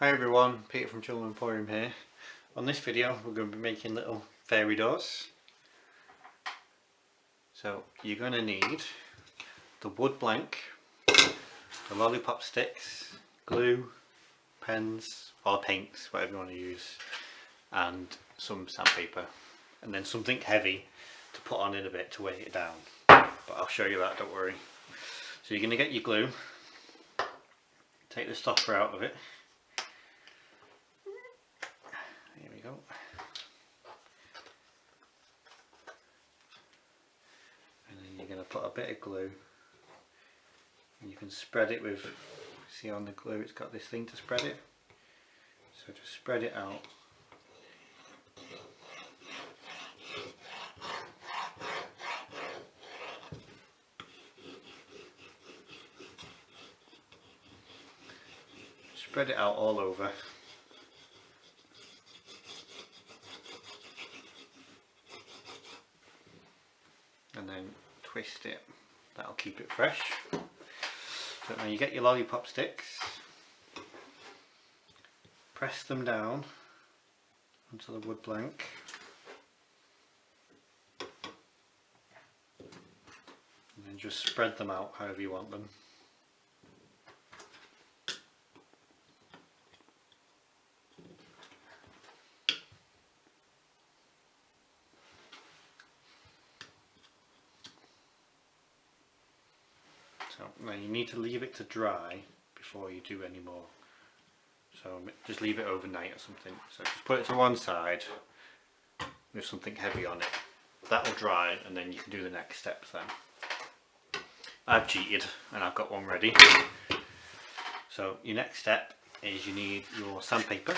Hi everyone, Peter from Children Emporium here. On this video we're going to be making little fairy doors. So you're going to need the wood blank, the lollipop sticks, glue, pens or paints, whatever you want to use, and some sandpaper, and then something heavy to put on in a bit to weight it down, but I'll show you that, don't worry. So you're going to get your glue, take the stopper out of it. Here we go. And then you're going to put a bit of glue, and you can spread it with, see on the glue it's got this thing to spread it, so just spread it out. Spread it out all over. And then twist it, that'll keep it fresh. So now you get your lollipop sticks, press them down onto the wood blank, and then just spread them out however you want them. So now you need to leave it to dry before you do any more. So just leave it overnight or something. So just put it to one side with something heavy on it. That will dry and then you can do the next steps then. I've cheated and I've got one ready. So your next step is you need your sandpaper,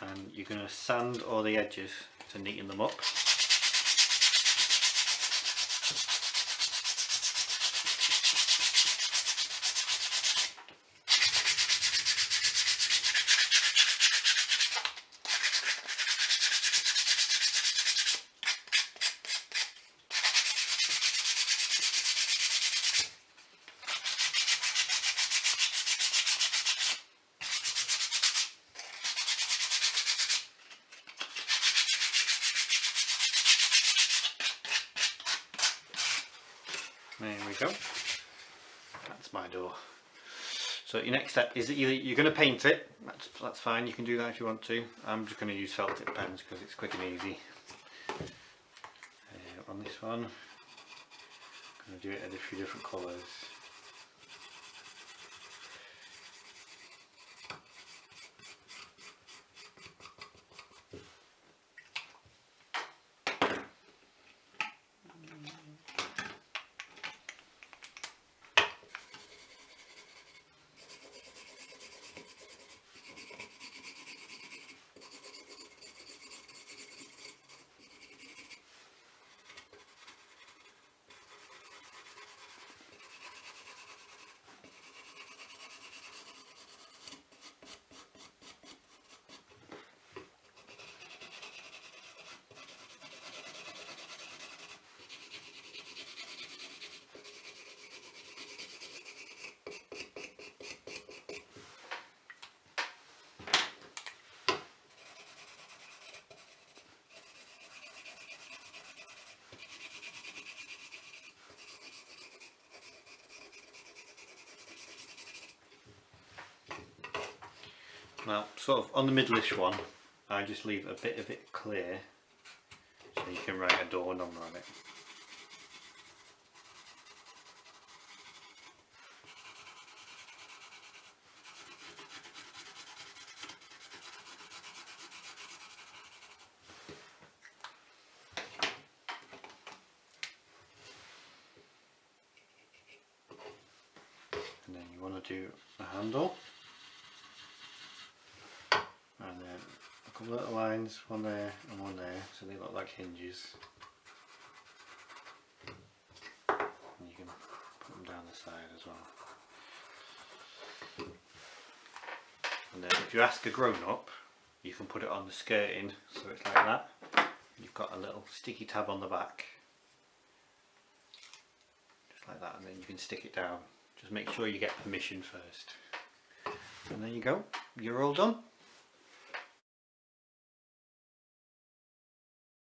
and you're going to sand all the edges to neaten them up. There we go. That's my door. So your next step is that you're going to paint it. That's fine. You can do that if you want to. I'm just going to use felt tip pens because it's quick and easy. On this one, I'm going to do it in a few different colours. Now, sort of on the middleish one, I just leave a bit of it clear so you can write a door number on it. And then you want to do a handle. And then a couple of little lines, one there and one there, so they look like hinges. And you can put them down the side as well. And then if you ask a grown-up, you can put it on the skirting, so it's like that. You've got a little sticky tab on the back, just like that, and then you can stick it down. Just make sure you get permission first. And there you go, you're all done.